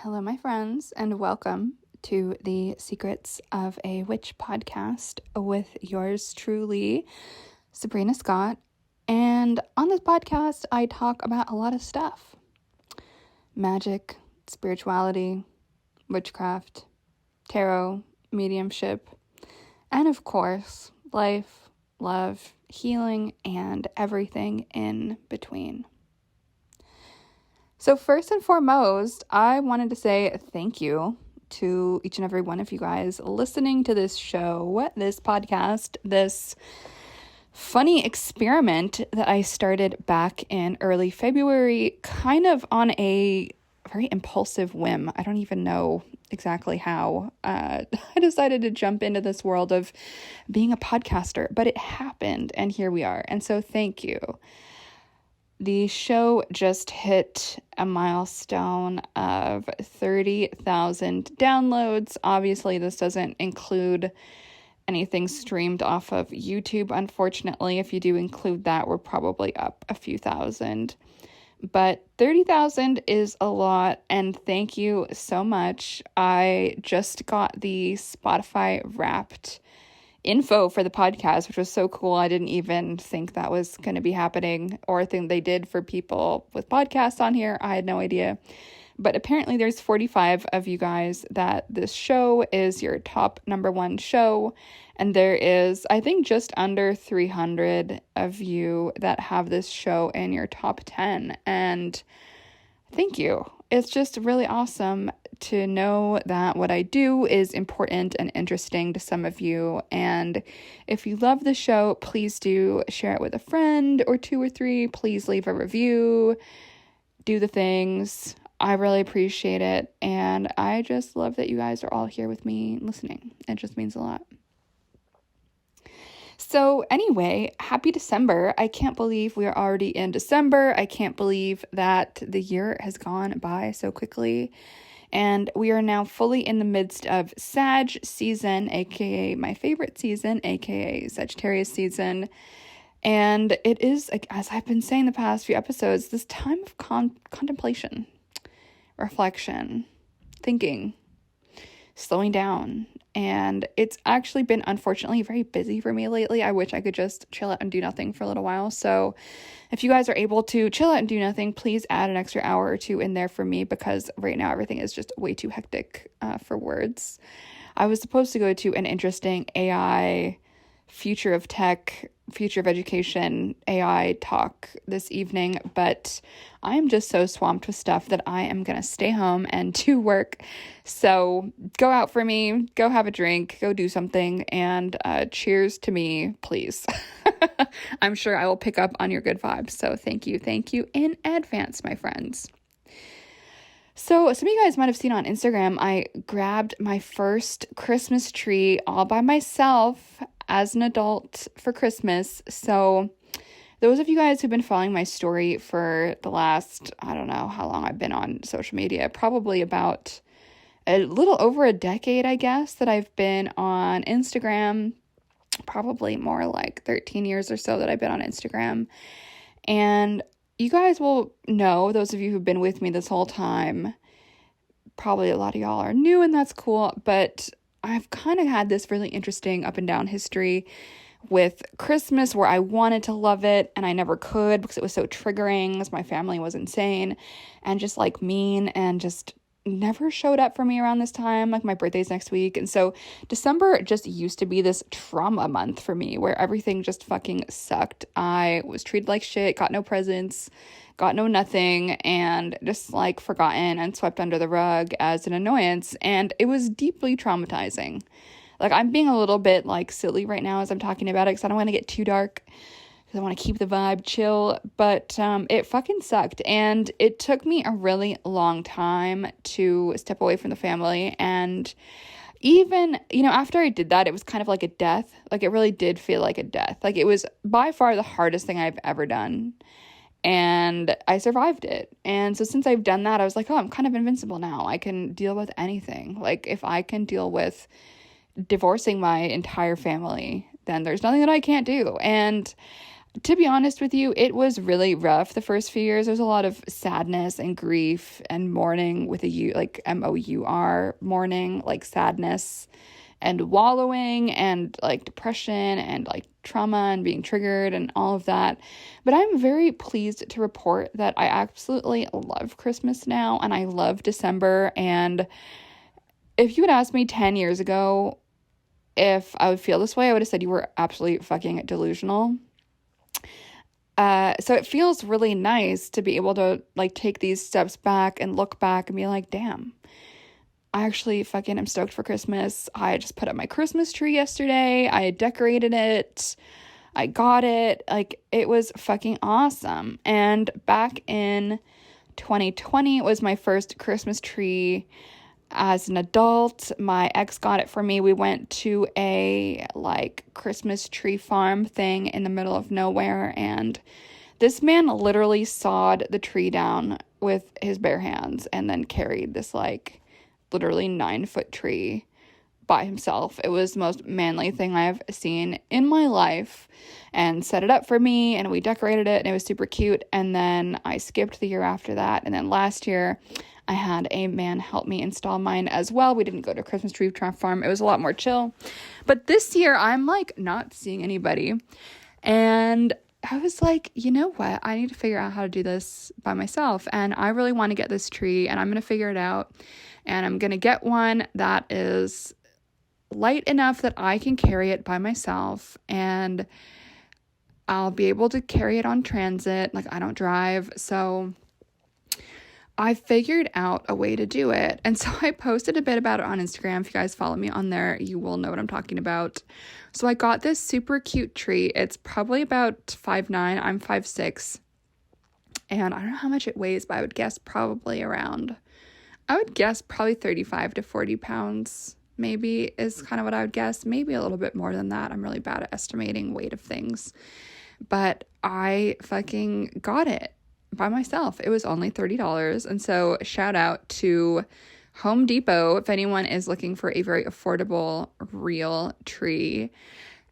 Hello, my friends, and welcome to the Secrets of a Witch podcast with yours truly, Sabrina Scott. And on this podcast, I talk about a lot of stuff: magic, spirituality, witchcraft, tarot, mediumship, and of course, life, love, healing, and everything in between. So first and foremost, I wanted to say thank you to each and every one of you guys listening to this show, this podcast, this funny experiment that I started back in early February, kind of on a very impulsive whim. I don't even know exactly how I decided to jump into this world of being a podcaster, but it happened, and here we are. And so thank you. The show just hit a milestone of 30,000 downloads. Obviously, this doesn't include anything streamed off of YouTube. Unfortunately, if you do include that, we're probably up a few thousand. But 30,000 is a lot, and thank you so much. I just got the Spotify Wrapped info for the podcast, which was so cool. I didn't even think that was going to be happening, or a thing they did for people with podcasts on here. I had no idea. But apparently there's 45 of you guys that this show is your top number one show. And there is, I think, just under 300 of you that have this show in your top 10. And thank you. It's just really awesome to know that what I do is important and interesting to some of you. And if you love the show, please do share it with a friend or two or three. Please leave a review. Do the things. I really appreciate it. And I just love that you guys are all here with me listening. It just means a lot. So anyway, happy December. I can't believe we are already in December. I can't believe that the year has gone by so quickly. And we are now fully in the midst of Sag season, aka my favorite season, aka Sagittarius season. And it is, as I've been saying the past few episodes, this time of contemplation, reflection, thinking, slowing down. And it's actually been, unfortunately, very busy for me lately. I wish I could just chill out and do nothing for a little while. So if you guys are able to chill out and do nothing, please add an extra hour or two in there for me, because right now everything is just way too hectic for words. I was supposed to go to an interesting AI, future of tech, future of education AI talk this evening, but I am just so swamped with stuff that I am going to stay home and do work. So go out for me, go have a drink, go do something, and cheers to me, please. I'm sure I will pick up on your good vibes. So thank you in advance, my friends. So some of you guys might have seen on Instagram, I grabbed my first Christmas tree all by myself as an adult for Christmas. So those of you guys who've been following my story for the last, I don't know how long I've been on social media, probably about a little over a decade, I guess, that I've been on Instagram, probably more like 13 years or so that I've been on Instagram. And you guys will know, those of you who've been with me this whole time, probably a lot of y'all are new, and that's cool, but I've kind of had this really interesting up and down history with Christmas where I wanted to love it and I never could because it was so triggering, as my family was insane and just like mean and just never showed up for me around this time. Like my birthday's next week. And so December just used to be this trauma month for me where everything just fucking sucked. I was treated like shit, got no presents, got no nothing, and just like forgotten and swept under the rug as an annoyance. And it was deeply traumatizing. Like I'm being a little bit like silly right now as I'm talking about it because I don't want to get too dark. I want to keep the vibe chill, but it fucking sucked. And it took me a really long time to step away from the family. And even, after I did that, it was kind of like a death. Like it really did feel like a death. Like it was by far the hardest thing I've ever done. And I survived it. And so since I've done that, I was like, oh, I'm kind of invincible now. I can deal with anything. Like if I can deal with divorcing my entire family, then there's nothing that I can't do. And To be honest with you, it was really rough the first few years. There was a lot of sadness and grief and mourning with a U, like MOUR, mourning, like sadness and wallowing and like depression and like trauma and being triggered and all of that. But I'm very pleased to report that I absolutely love Christmas now, and I love December. And if you had asked me 10 years ago if I would feel this way, I would have said you were absolutely fucking delusional. So it feels really nice to be able to like take these steps back and look back and be like, damn, I actually fucking am stoked for Christmas. I just put up my Christmas tree yesterday. I decorated it. I got it. Like, it was fucking awesome. And back in 2020 was my first Christmas tree as an adult. My ex got it for me. We went to a like Christmas tree farm thing in the middle of nowhere, and this man literally sawed the tree down with his bare hands and then carried this like literally 9-foot tree by himself. It was the most manly thing I've seen in my life, and set it up for me, and we decorated it, and it was super cute. And then I skipped the year after that, and then last year I had a man help me install mine as well. We didn't go to a Christmas tree farm. It was a lot more chill. But this year I'm like not seeing anybody, and I was like, you know what? I need to figure out how to do this by myself, and I really want to get this tree, and I'm going to figure it out, and I'm going to get one that is light enough that I can carry it by myself, and I'll be able to carry it on transit. Like, I don't drive, so I figured out a way to do it. And so I posted a bit about it on Instagram. If you guys follow me on there, you will know what I'm talking about. So I got this super cute tree. It's probably about 5'9". I'm 5'6". And I don't know how much it weighs, but I would guess probably 35 to 40 pounds. Maybe is kind of what I would guess. Maybe a little bit more than that. I'm really bad at estimating weight of things. But I fucking got it by myself. It was only $30. And so shout out to Home Depot if anyone is looking for a very affordable, real tree.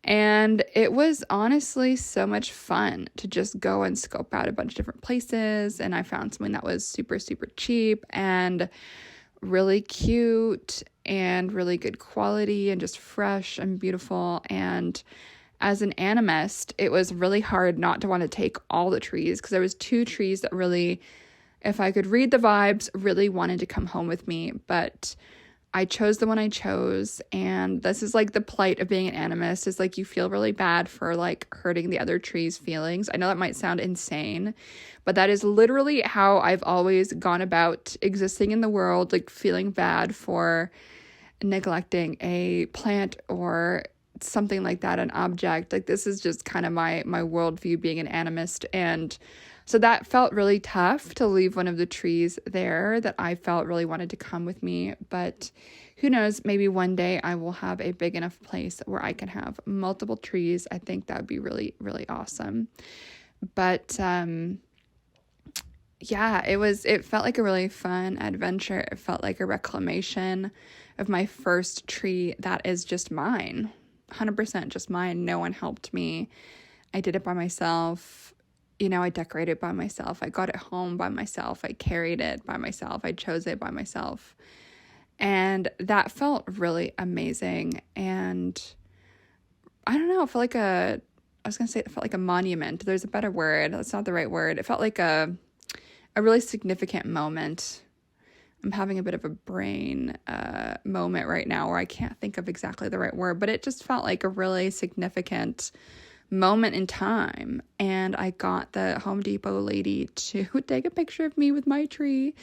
And it was honestly so much fun to just go and scope out a bunch of different places. And I found something that was super, super cheap and really cute and really good quality and just fresh and beautiful. And as an animist, it was really hard not to want to take all the trees, because there was 2 trees that really, if I could read the vibes, really wanted to come home with me. But I chose the one I chose, and this is like the plight of being an animist, is like you feel really bad for like hurting the other tree's feelings. I know that might sound insane, but that is literally how I've always gone about existing in the world, like feeling bad for neglecting a plant or something like that, an object. Like, this is just kind of my worldview being an animist. And so that felt really tough to leave one of the trees there that I felt really wanted to come with me. But who knows, maybe one day I will have a big enough place where I can have multiple trees. I think that would be really, really awesome. But yeah, it felt like a really fun adventure. It felt like a reclamation of my first tree that is just mine. 100% just mine. No one helped me. I did it by myself. I decorated it by myself. I got it home by myself. I carried it by myself. I chose it by myself. And that felt really amazing. And I don't know, it felt like it felt like a monument. There's a better word. That's not the right word. It felt like a really significant moment. I'm having a bit of a brain moment right now where I can't think of exactly the right word, but it just felt like a really significant moment in time. And I got the Home Depot lady to take a picture of me with my tree,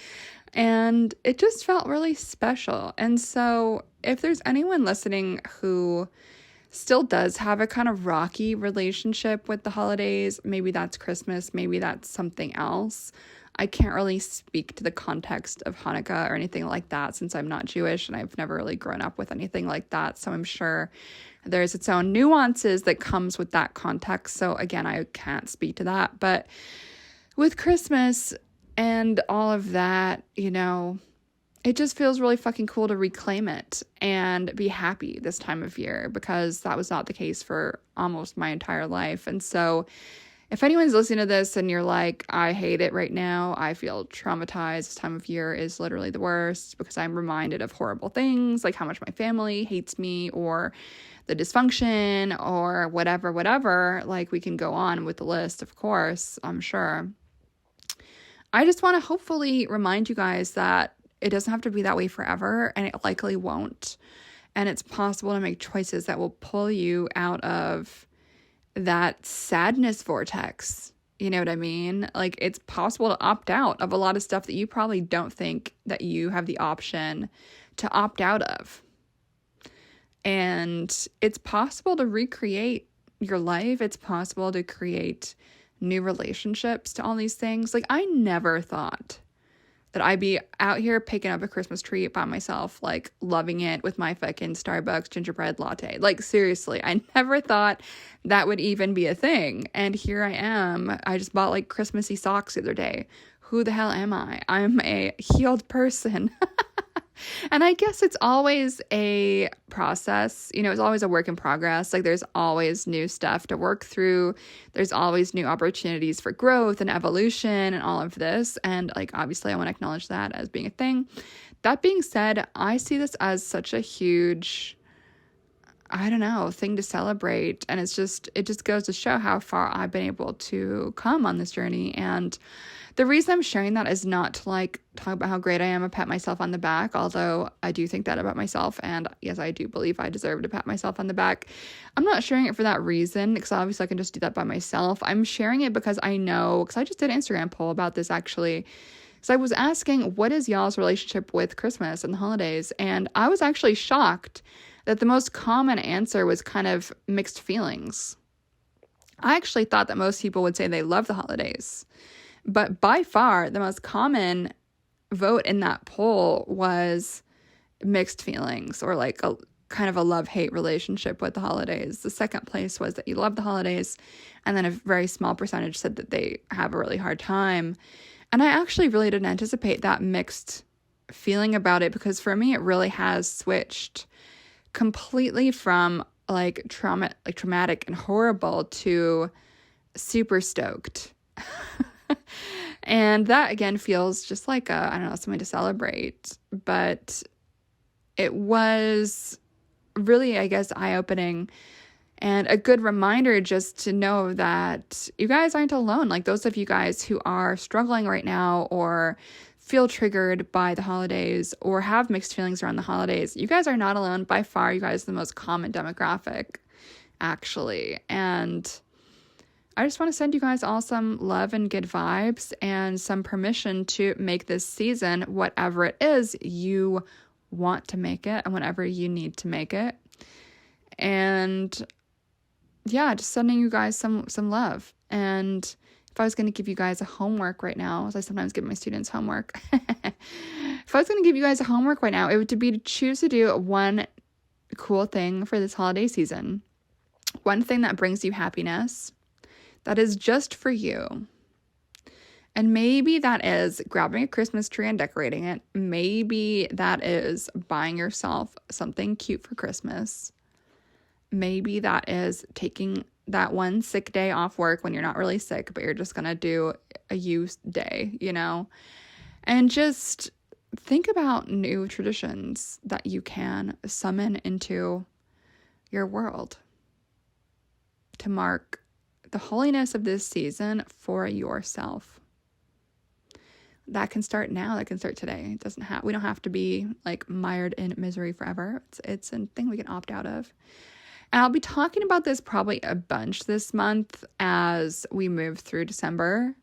and it just felt really special. And so if there's anyone listening who still does have a kind of rocky relationship with the holidays, maybe that's Christmas, maybe that's something else. I can't really speak to the context of Hanukkah or anything like that, since I'm not Jewish and I've never really grown up with anything like that. So I'm sure there's its own nuances that comes with that context. So again, I can't speak to that. But with Christmas and all of that, it just feels really fucking cool to reclaim it and be happy this time of year, because that was not the case for almost my entire life. And so If anyone's listening to this and you're like, I hate it right now, I feel traumatized, this time of year is literally the worst because I'm reminded of horrible things, like how much my family hates me or the dysfunction or whatever, like we can go on with the list, of course, I'm sure. I just want to hopefully remind you guys that it doesn't have to be that way forever, and it likely won't. And it's possible to make choices that will pull you out of that sadness vortex. You know what I mean? Like, it's possible to opt out of a lot of stuff that you probably don't think that you have the option to opt out of. And it's possible to recreate your life. It's possible to create new relationships to all these things. Like, I never thought that I'd be out here picking up a Christmas tree by myself, like loving it with my fucking Starbucks gingerbread latte. Like, seriously, I never thought that would even be a thing. And here I am. I just bought like Christmassy socks the other day. Who the hell am I? I'm a healed person. And I guess it's always a process, you know, it's always a work in progress. Like, there's always new stuff to work through. There's always new opportunities for growth and evolution and all of this. And like, obviously I want to acknowledge that as being a thing. That being said, I see this as such a huge, I don't know, thing to celebrate. And it just goes to show how far I've been able to come on this journey. And the reason I'm sharing that is not to like talk about how great I am and pat myself on the back, although I do think that about myself. And yes, I do believe I deserve to pat myself on the back. I'm not sharing it for that reason, because obviously I can just do that by myself. I'm sharing it because I know, because I just did an Instagram poll about this actually. So I was asking, what is y'all's relationship with Christmas and the holidays? And I was actually shocked that the most common answer was kind of mixed feelings. I actually thought that most people would say they love the holidays. But by far, the most common vote in that poll was mixed feelings, or like a kind of a love-hate relationship with the holidays. The second place was that you love the holidays, and then a very small percentage said that they have a really hard time. And I actually really didn't anticipate that mixed feeling about it, because for me, it really has switched completely from like traumatic and horrible to super stoked. And that, again, feels just like I don't know, something to celebrate. But it was really, I guess, eye-opening and a good reminder just to know that you guys aren't alone. Like, those of you guys who are struggling right now or feel triggered by the holidays or have mixed feelings around the holidays, you guys are not alone. By far, you guys are the most common demographic, actually. And I just want to send you guys all some love and good vibes and some permission to make this season whatever it is you want to make it and whatever you need to make it. And yeah, just sending you guys some love. And if I was going to give you guys a homework right now, as I sometimes give my students homework, if I was going to give you guys a homework right now, it would be to choose to do one cool thing for this holiday season. One thing that brings you happiness, that is just for you. And maybe that is grabbing a Christmas tree and decorating it. Maybe that is buying yourself something cute for Christmas. Maybe that is taking that one sick day off work when you're not really sick, but you're just going to do a you day, you know? And just think about new traditions that you can summon into your world to mark the holiness of this season for yourself. That can start now. That can start today. We don't have to be like mired in misery forever. It's a thing we can opt out of. And I'll be talking about this probably a bunch this month as we move through December.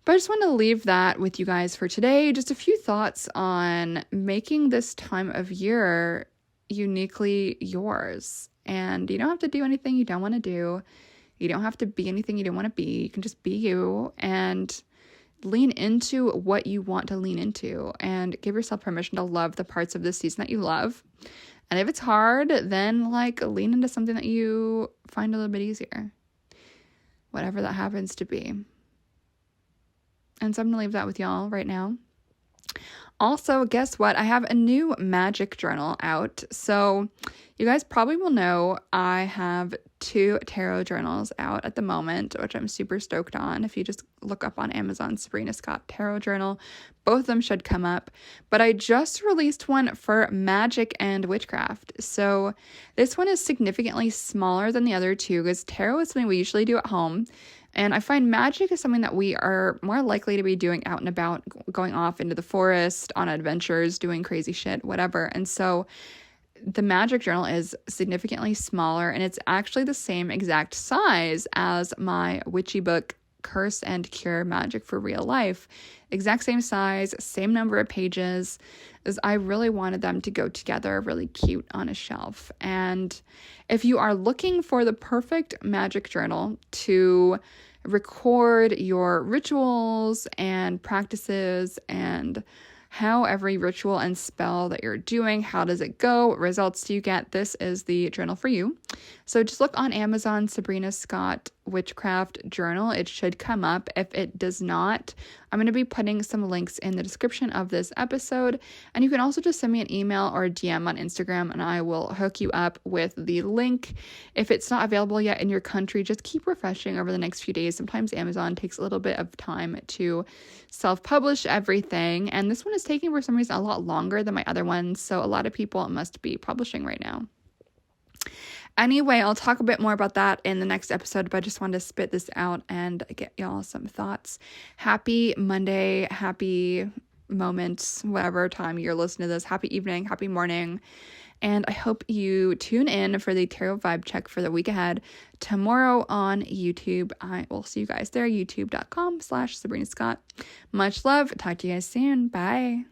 But I just want to leave that with you guys for today. Just a few thoughts on making this time of year uniquely yours. And you don't have to do anything you don't want to do. You don't have to be anything you don't want to be. You can just be you and lean into what you want to lean into and give yourself permission to love the parts of this season that you love. And if it's hard, then like lean into something that you find a little bit easier, whatever that happens to be. And so I'm going to leave that with y'all right now. Also, guess what? I have a new magic journal out. So You guys probably will know I have 2 tarot journals out at the moment, which I'm super stoked on. If you just look up on Amazon, Sabrina Scott Tarot Journal, both of them should come up. But I just released one for magic and witchcraft. So this one is significantly smaller than the other 2 because tarot is something we usually do at home. And I find magic is something that we are more likely to be doing out and about, going off into the forest, on adventures, doing crazy shit, whatever. And so the magic journal is significantly smaller, and it's actually the same exact size as my witchy book, Curse and Cure Magic for Real Life. Exact same size, same number of pages, as I really wanted them to go together really cute on a shelf. And if you are looking for the perfect magic journal to record your rituals and practices and how every ritual and spell that you're doing, how does it go, what results do you get, this is the journal for you. So just look on Amazon, Sabrina Scott Witchcraft Journal. It should come up. If it does not, I'm going to be putting some links in the description of this episode. And you can also just send me an email or a DM on Instagram and I will hook you up with the link. If it's not available yet in your country, just keep refreshing over the next few days. Sometimes Amazon takes a little bit of time to self-publish everything. And this one is taking, for some reason, a lot longer than my other ones. So a lot of people must be publishing right now. Anyway, I'll talk a bit more about that in the next episode, but I just wanted to spit this out and get y'all some thoughts. Happy Monday, happy moments, whatever time you're listening to this. Happy evening, happy morning. And I hope you tune in for the tarot vibe check for the week ahead tomorrow on YouTube. I will see you guys there, youtube.com/Sabrina Scott. Much love. Talk to you guys soon. Bye.